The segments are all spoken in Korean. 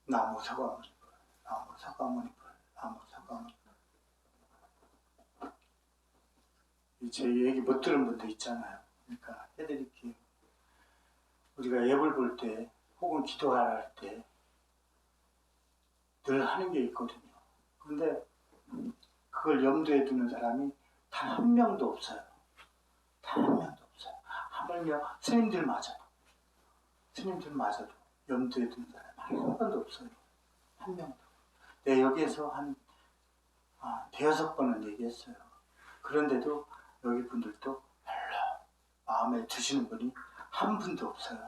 나무 사과머니 불, 나무 사과머니 불, 나무 사과머니 불. 제 얘기 못 들은 분도 있잖아요. 그러니까 해드릴게요. 우리가 예불 볼 때 혹은 기도할 때 늘 하는 게 있거든요. 그런데 그걸 염두에 두는 사람이 단 한 명도 없어요. 단 한 명도 없어요. 하물며 스님들마저도 염두에 두는 사람이 한 번도 없어요. 한 명도. 네, 여기에서 한 대여섯 번은 얘기했어요. 그런데도 여기 분들도 별로 마음에 드시는 분이 한 분도 없어요.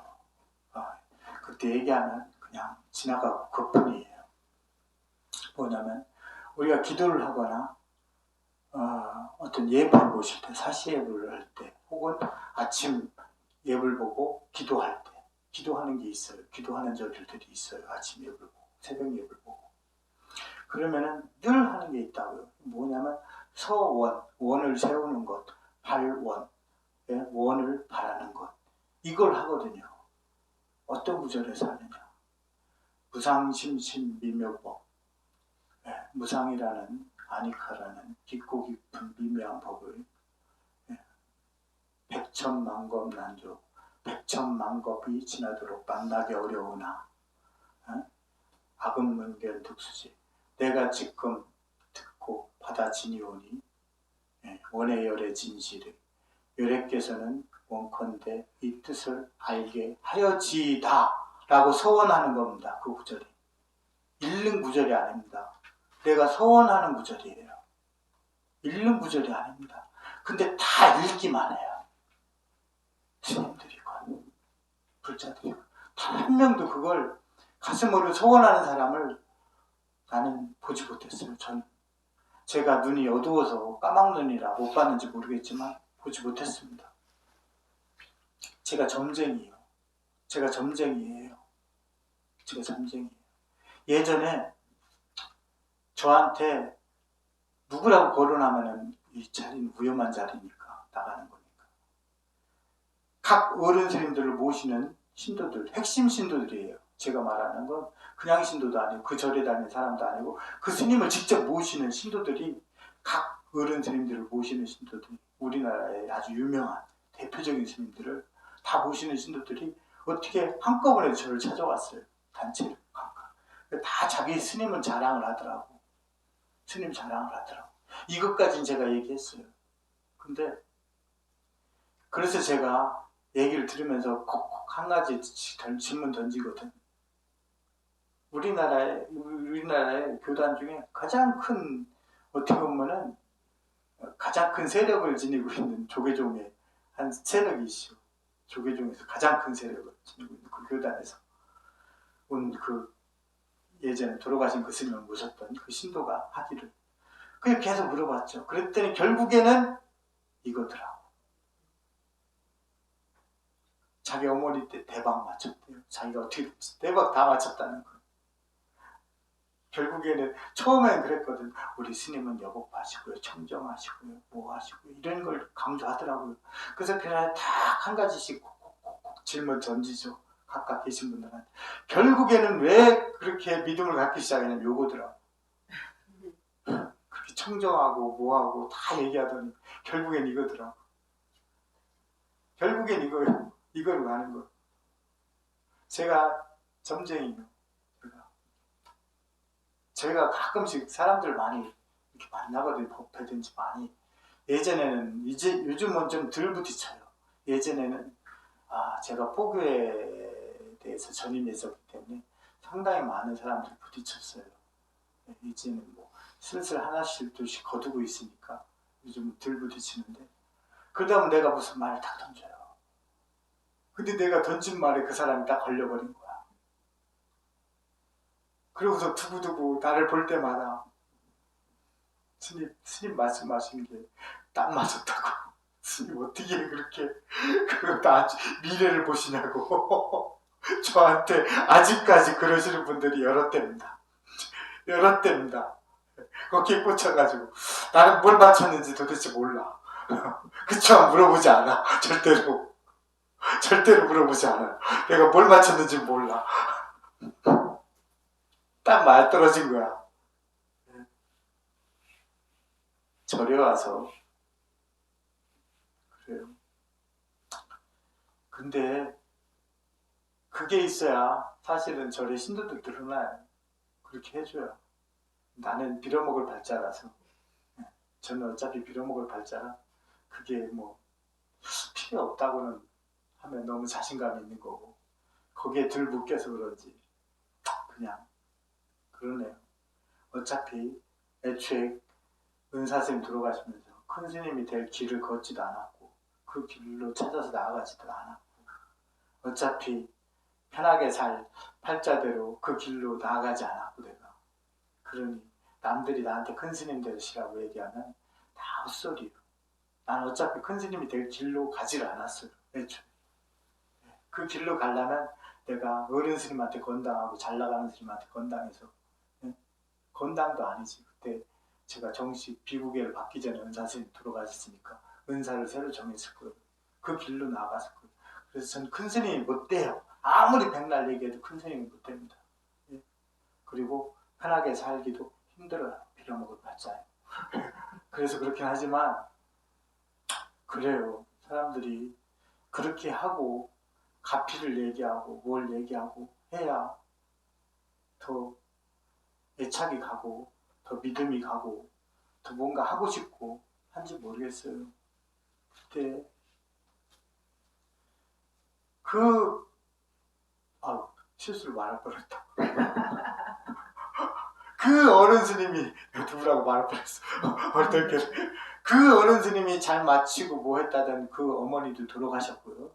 그때 얘기하면 그냥 지나가고 그뿐이에요. 뭐냐면 우리가 기도를 하거나 어떤 예불 보실 때, 사시 예불을 할 때, 혹은 아침 예불 보고 기도할 때, 기도하는 게 있어요. 기도하는 절들이 있어요. 아침 예불 보고, 새벽 예불 보고. 그러면은 늘 하는 게 있다고요. 뭐냐면 서원, 원을 세우는 것, 발원, 원을 바라는 것, 이걸 하거든요. 어떤 구절에서 하느냐? 무상심심미묘법, 무상이라는 아니카라는 깊고 깊은 미묘한 법을 백천만겁 난조, 백천만겁이 지나도록 만나기 어려우나 악음문견 득수지, 내가 지금 듣고 받아지니오니 원의 열의 진실을 열애께서는 원컨대 이 뜻을 알게 하여지이다 라고 서원하는 겁니다. 그 구절이 읽는 구절이 아닙니다. 내가 서원하는 구절이에요. 읽는 구절이 아닙니다. 근데 다 읽기만 해요. 스님들이건 불자들이건 단 한 명도 그걸 가슴으로 서원하는 사람을 나는 보지 못했어요. 제가 눈이 어두워서 까막눈이라 못 봤는지 모르겠지만 보지 못했습니다. 제가 점쟁이에요. 예전에 저한테 누구라고 거론하면은 이 자리는 위험한 자리니까 나가는 거니까 각 어른 스님들을 모시는 신도들, 핵심 신도들이에요. 제가 말하는 건 그냥 신도도 아니고 그 절에 다니는 사람도 아니고 그 스님을 직접 모시는 신도들이, 각 어른 스님들을 모시는 신도들이, 우리나라의 아주 유명한 대표적인 스님들을 다 모시는 신도들이 어떻게 한꺼번에 저를 찾아왔어요. 단체를 각각. 다 자기 스님을 자랑을 하더라고. 스님 자랑을 하더라고. 이것까지는 제가 얘기했어요. 근데 그래서 제가 얘기를 들으면서 콕콕 한 가지 질문 던지거든. 우리나라의 교단 중에 가장 큰, 어떻게 보면은 가장 큰 세력을 지니고 있는 조계종의 한 세력이시오. 조계종에서 가장 큰 세력을 지니고 있는 그 교단에서 온 그 예전에 돌아가신 그 스님을 모셨던 그 신도가 하기를. 그게 계속 물어봤죠. 그랬더니 결국에는 이거더라고. 자기 어머니 때 대박 맞췄대요. 자기가 어떻게 대박 다 맞췄다는 거예요. 결국에는 처음엔 그랬거든. 우리 스님은 여복하시고요, 청정하시고요, 뭐 하시고요, 이런 걸 강조하더라고요. 그래서 그날 딱 한 가지씩 콕콕콕 질문 던지죠. 각각 계신 분들한테. 결국에는 왜 그렇게 믿음을 갖기 시작했냐면 요거더라고. 그렇게 청정하고 뭐하고 다 얘기하더니 결국엔 이거더라고. 결국엔 이거로 가는 거. 제가 점쟁이요. 제가 가끔씩 사람들 많이 이렇게 만나거든요. 법회든지 많이. 예전에는, 요즘은 좀 덜 부딪혀요. 예전에는 제가 포교에 대해서 전임했었기 때문에 상당히 많은 사람들이 부딪혔어요. 이제는 뭐 슬슬 하나씩 둘씩 거두고 있으니까 요즘은 덜 부딪히는데, 그러다 보면 내가 무슨 말을 딱 던져요. 근데 내가 던진 말에 그 사람이 딱 걸려버린 거야. 그러고서 두고두고 나를 볼 때마다 스님 말씀하신 게 딱 맞았다고. 스님 어떻게 그렇게 미래를 보시냐고. 저한테 아직까지 그러시는 분들이 여러 때입니다. 거기에 꽂혀가지고 나는 뭘 맞췄는지 도대체 몰라. 그쵸? 물어보지 않아. 절대로 물어보지 않아요. 내가 뭘 맞췄는지 몰라. 딱 맞떨어진 거야. 절에 와서 그래요. 근데 그게 있어야 사실은 절에 신도도 늘어나요. 그렇게 해줘요. 나는 빌어먹을 발자라서, 저는 어차피 빌어먹을 발자라 그게 뭐 필요 없다고는 하면 너무 자신감이 있는 거고, 거기에 덜 묶여서 그런지 그냥 그러네요. 어차피 애초에 은사스님 들어가시면서 큰 스님이 될 길을 걷지도 않았고 그 길로 찾아서 나아가지도 않았고, 어차피 편하게 살 팔자대로 그 길로 나아가지 않았고 내가. 그러니 남들이 나한테 큰 스님 되시라고 얘기하면 다 헛소리예요. 난 어차피 큰 스님이 될 길로 가지를 않았어요. 애초에. 그 길로 가려면 내가 어른 스님한테 건당하고 잘 나가는 스님한테 건당해서, 건당도 아니지. 그때 제가 정식 비구계를 받기 전에 은사 스님 들어가셨으니까 은사를 새로 정했을 거예요. 그 길로 나아갔을 거예요. 그래서 전 큰 스님이 못 돼요. 아무리 백날 얘기해도 큰 스님이 못 됩니다. 그리고 편하게 살기도 힘들어요. 빌어먹을 바자예요. 그래서 그렇긴 하지만 그래요. 사람들이 그렇게 하고 가피를 얘기하고 뭘 얘기하고 해야 더 애착이 가고 더 믿음이 가고 더 뭔가 하고 싶고 한지 모르겠어요. 그때 실수를 말할 뻔했다. 그 어른 스님이 누구라고 말할 뻔했어. 어떻게 그 어른 스님이 잘 마치고 뭐 했다던 그 어머니도 돌아가셨고요.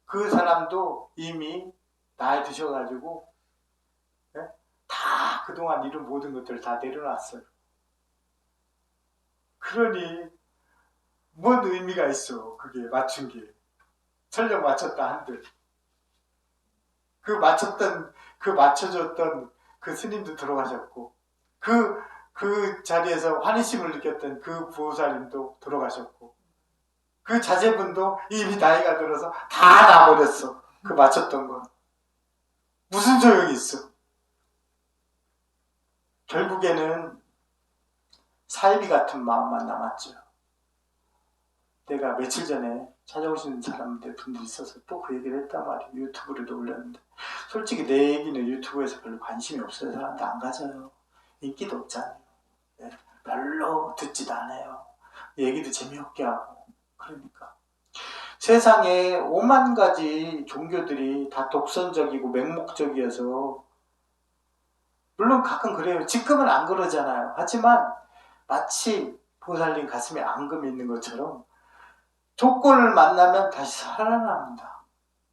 그 사람도 이미 나이 드셔가지고 다 그동안 이룬 모든 것들을 다 내려놨어요. 그러니 뭔 의미가 있어. 그게 맞춘 게. 설령 맞췄다 한들 그 맞춰줬던 그 스님도 돌아가셨고, 그 자리에서 환희심을 느꼈던 그 보살님도 돌아가셨고, 그 자제분도 이미 나이가 들어서 다 나버렸어. 그 맞췄던 건 무슨 소용이 있어. 결국에는 사이비 같은 마음만 남았죠. 내가 며칠 전에 찾아오시는 사람들 분들이 있어서 또 그 얘기를 했단 말이에요. 유튜브로도 올렸는데, 솔직히 내 얘기는 유튜브에서 별로 관심이 없어요. 사람들 안 가져요. 인기도 없잖아요. 별로 듣지도 않아요. 얘기도 재미없게 하고. 그러니까 세상에 5만 가지 종교들이 다 독선적이고 맹목적이어서, 물론 가끔 그래요. 지금은 안 그러잖아요. 하지만 마치 보살님 가슴에 앙금이 있는 것처럼 조건을 만나면 다시 살아납니다.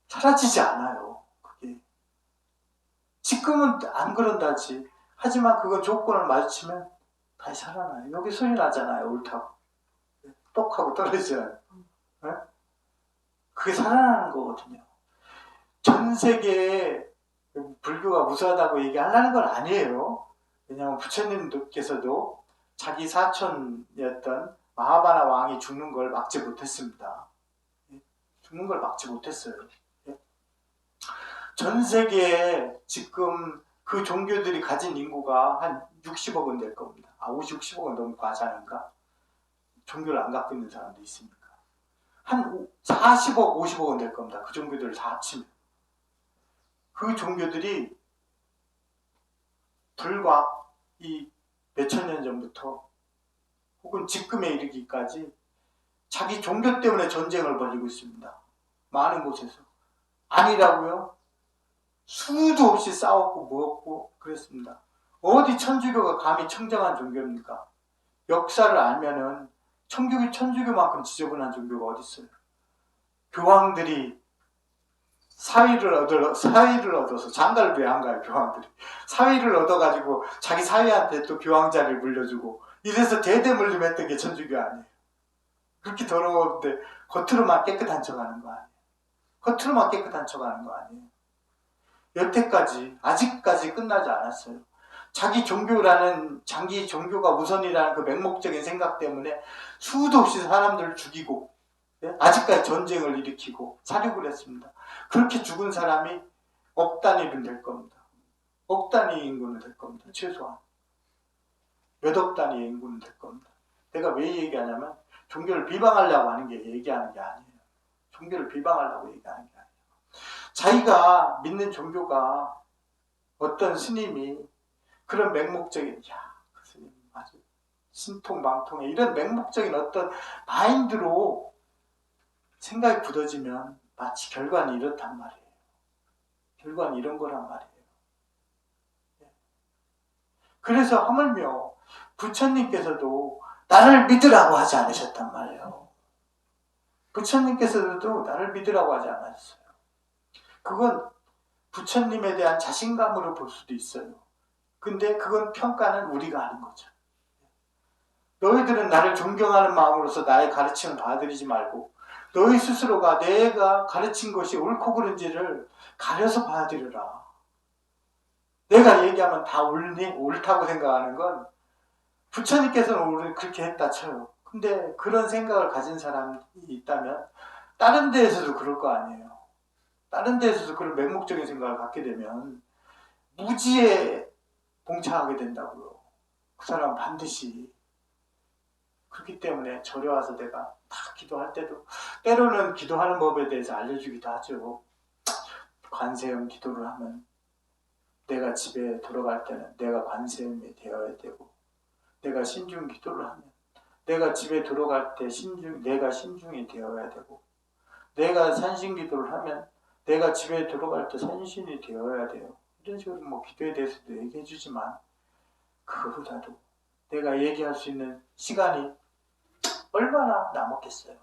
사라지지 않아요. 그게. 지금은 안 그런다지. 하지만 그건 조건을 마주치면 다시 살아나요. 여기 소리 나잖아요. 옳다고. 똑하고 떨어지잖아요. 네? 그게 살아나는 거거든요. 전 세계에 불교가 무수하다고 얘기하려는 건 아니에요. 왜냐하면 부처님께서도 자기 사촌이었던 마하바나 왕이 죽는 걸 막지 못했습니다. 죽는 걸 막지 못했어요. 전 세계에 지금 그 종교들이 가진 인구가 한 60억은 될 겁니다. 60억은 너무 과장인가? 종교를 안 갖고 있는 사람도 있으니까. 한 40억, 50억은 될 겁니다. 그 종교들을 다 합치면. 그 종교들이 불과 이 몇천 년 전부터 혹은 지금에 이르기까지 자기 종교 때문에 전쟁을 벌이고 있습니다. 많은 곳에서. 아니라고요? 수도 없이 싸웠고 뭐었고 그랬습니다. 어디 천주교가 감히 청정한 종교입니까? 역사를 알면은 천주교만큼 지저분한 종교가 어디 있어요? 교황들이 사위를 얻어서 장가를 왜 안 가요? 교황들이 사위를 얻어가지고 자기 사위한테 또 교황 자리를 물려주고 이래서 대대물림했던 게 천주교 아니에요. 그렇게 더러운데 겉으로만 깨끗한 척하는 거 아니에요. 겉으로만 깨끗한 척하는 거 아니에요. 여태까지 아직까지 끝나지 않았어요. 자기 종교가 우선이라는 그 맹목적인 생각 때문에 수도 없이 사람들을 죽이고 아직까지 전쟁을 일으키고 사륙을 했습니다. 그렇게 죽은 사람이 억 단위는 될 겁니다. 억 단위 인구는 될 겁니다. 최소한. 몇 억 단위의 인구는 될 겁니다. 내가 왜 얘기하냐면 종교를 비방하려고 하는 게 얘기하는 게 아니에요. 종교를 비방하려고 얘기하는 게 아니에요. 자기가 믿는 종교가 어떤 스님이 그런 맹목적인 그 스님 아주 신통망통해 이런 맹목적인 어떤 마인드로 생각이 굳어지면 마치 결과는 이렇단 말이에요. 결과는 이런 거란 말이에요. 그래서 하물며 부처님께서도 나를 믿으라고 하지 않으셨단 말이에요. 부처님께서도 나를 믿으라고 하지 않았어요. 그건 부처님에 대한 자신감으로 볼 수도 있어요. 근데 그건 평가는 우리가 하는 거죠. 너희들은 나를 존경하는 마음으로서 나의 가르침을 받아들이지 말고 너희 스스로가 내가 가르친 것이 옳고 그른지를 가려서 받아들여라. 내가 얘기하면 다 옳다고 생각하는 건 부처님께서는 우리를 그렇게 했다 쳐요. 근데 그런 생각을 가진 사람이 있다면 다른 데에서도 그럴 거 아니에요. 다른 데에서도 그런 맹목적인 생각을 갖게 되면 무지에 봉착하게 된다고요. 그 사람은 반드시. 그렇기 때문에 절에 와서 내가 다 기도할 때도 때로는 기도하는 법에 대해서 알려주기도 하죠. 관세음 기도를 하면 내가 집에 돌아갈 때는 내가 관세음이 되어야 되고, 내가 신중 기도를 하면 내가 집에 돌아갈 때 내가 신중이 되어야 되고, 내가 산신 기도를 하면 내가 집에 돌아갈 때 산신이 되어야 돼요. 이런 식으로 뭐 기도에 대해서도 얘기해 주지만 그거보다도 내가 얘기할 수 있는 시간이 얼마나 남았겠어요.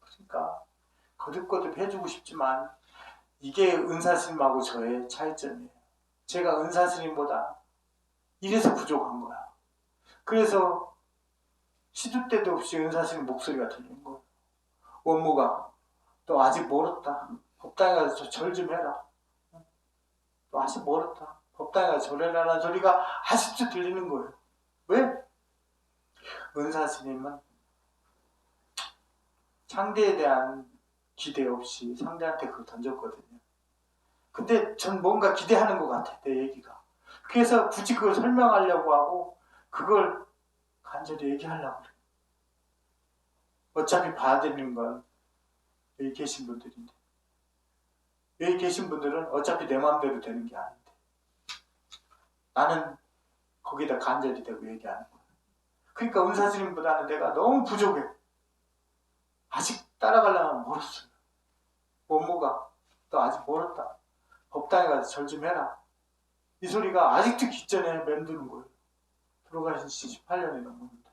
그러니까 거듭거듭 해주고 싶지만 이게 은사스님하고 저의 차이점이에요. 제가 은사스님보다 이래서 부족한 거야. 그래서 시도 때도 없이 은사스님 목소리가 들리는 거예요. 원무가 너 아직 멀었다. 법당에 가서 절 좀 해라. 너 아직 멀었다. 법당에 가서 절해라라는 소리가 아직도 들리는 거예요. 왜? 은사스님은 상대에 대한 기대 없이 상대한테 그걸 던졌거든요. 근데 전 뭔가 기대하는 것 같아, 내 얘기가. 그래서 굳이 그걸 설명하려고 하고 그걸 간절히 얘기하려고 그래. 어차피 받아들이는 건 여기 계신 분들인데, 여기 계신 분들은 어차피 내 마음대로 되는 게 아닌데 나는 거기다 간절히 대고 얘기하는 거야. 그러니까 은사스님보다는 내가 너무 부족해. 아직 따라가려면 멀었어요. 원모가 너 아직 멀었다. 법당에 가서 절 좀 해라. 이 소리가 아직도 귓전에 맴드는 거예요. 돌아가신 지 18년이 넘었는데.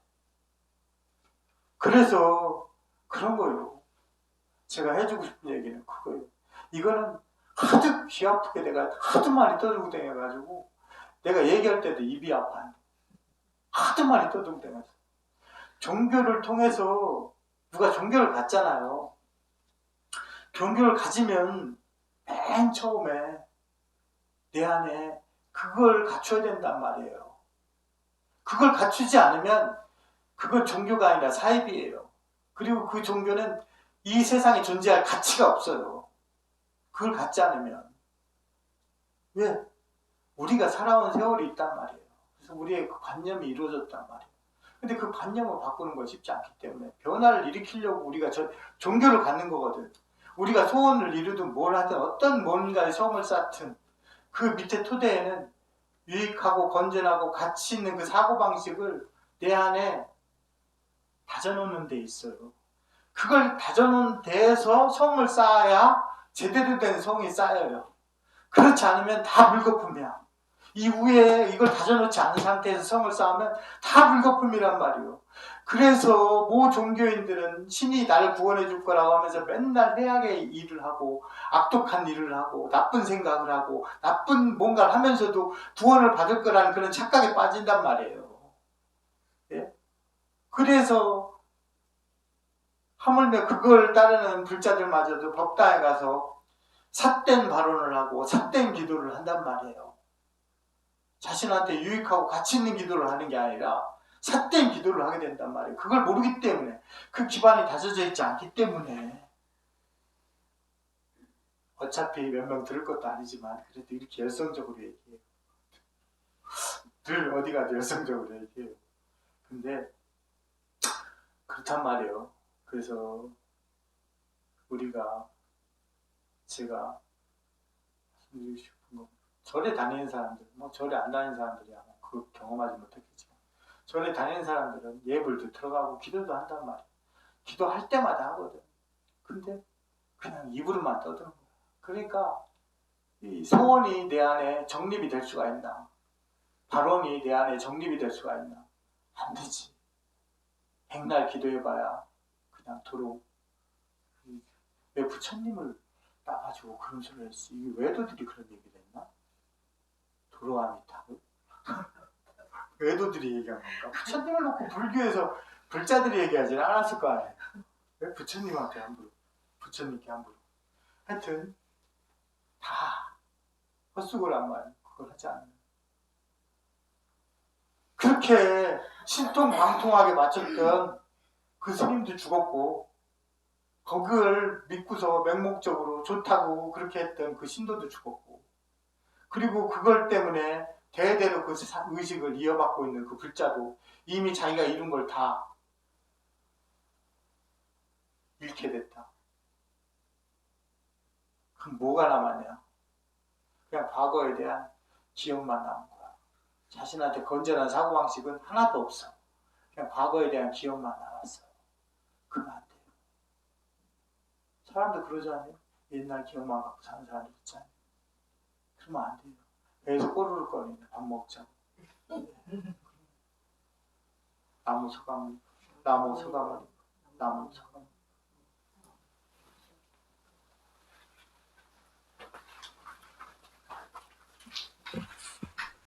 그래서 그런 거예요. 제가 해주고 싶은 얘기는 그거예요. 이거는 하도 귀 아프게 내가 하도 많이 떠들고 다녀가지고 내가 얘기할 때도 입이 아파요. 하도 많이 떠들고 다녀서. 종교를 통해서 누가 종교를 갖잖아요. 종교를 가지면 맨 처음에 내 안에 그걸 갖춰야 된단 말이에요. 그걸 갖추지 않으면 그건 종교가 아니라 사입이에요. 그리고 그 종교는 이 세상에 존재할 가치가 없어요. 그걸 갖지 않으면. 왜? 우리가 살아온 세월이 있단 말이에요. 그래서 우리의 그 관념이 이루어졌단 말이에요. 근데 그 관념을 바꾸는 건 쉽지 않기 때문에 변화를 일으키려고 우리가 종교를 갖는 거거든. 우리가 소원을 이루든 뭘 하든 어떤 뭔가의 성을 쌓든 그 밑에 토대에는 유익하고 건전하고 가치 있는 그 사고방식을 내 안에 다져놓는 데 있어요. 그걸 다져놓은 데에서 성을 쌓아야 제대로 된 성이 쌓여요. 그렇지 않으면 다 물거품이야. 이후에 이걸 다져놓지 않은 상태에서 성을 쌓으면 다 물거품이란 말이에요. 그래서 모 종교인들은 신이 나를 구원해 줄 거라고 하면서 맨날 해악의 일을 하고 악독한 일을 하고 나쁜 생각을 하고 나쁜 뭔가를 하면서도 구원을 받을 거라는 그런 착각에 빠진단 말이에요. 예? 그래서 하물며 그걸 따르는 불자들마저도 법당에 가서 삿된 발언을 하고 삿된 기도를 한단 말이에요. 자신한테 유익하고 가치 있는 기도를 하는 게 아니라 삿된 기도를 하게 된단 말이에요. 그걸 모르기 때문에, 그 기반이 다져져 있지 않기 때문에. 어차피 몇 명 들을 것도 아니지만 그래도 이렇게 열성적으로 얘기해요. 늘 어디 가도 열성적으로 얘기해요. 근데 그렇단 말이에요. 그래서 제가 말씀드리고 싶은 거, 절에 다니는 사람들, 뭐 절에 안 다니는 사람들이야 그 경험하지 못했겠지만, 절에 다니는 사람들은 예불도 들어가고 기도도 한단 말이에요. 기도할 때마다 하거든. 근데 그냥 입으로만 떠드는 거야. 그러니까 이 소원이 내 안에 정립이 될 수가 있나? 발언이 내 안에 정립이 될 수가 있나? 안 되지. 백날 기도해봐야 그냥 도로. 왜 부처님을 따가지고 그런 소리를 했지? 이게 외도들이 그런 얘기를 했나? 도로아미타불? 외도들이 얘기한 건가? 부처님을 놓고 불교에서 불자들이 얘기하지 않았을 거 아니에요. 왜 부처님한테 함부로, 부처님께 함부로. 하여튼 다 헛수고란 말이에요. 그걸 하지 않는. 그렇게 신통방통하게 맞췄던 그 스님도 죽었고, 그걸 믿고서 맹목적으로 좋다고 그렇게 했던 그 신도도 죽었고, 그리고 그걸 때문에 대대로 그 의식을 이어받고 있는 그 불자도 이미 자기가 이룬 걸 다 잃게 됐다. 그럼 뭐가 남았냐? 그냥 과거에 대한 기억만 남은 거야. 자신한테 건전한 사고방식은 하나도 없어. 그냥 과거에 대한 기억만 남았어. 그러면 안 돼요. 사람도 그러지 않아요? 옛날 기억만 갖고 사는 사람도 있잖아요. 그러면 안 돼요. 배에서 꼬르륵거리네. 밥 먹자고. 나무 소감, 나무 소감, 나무 소감.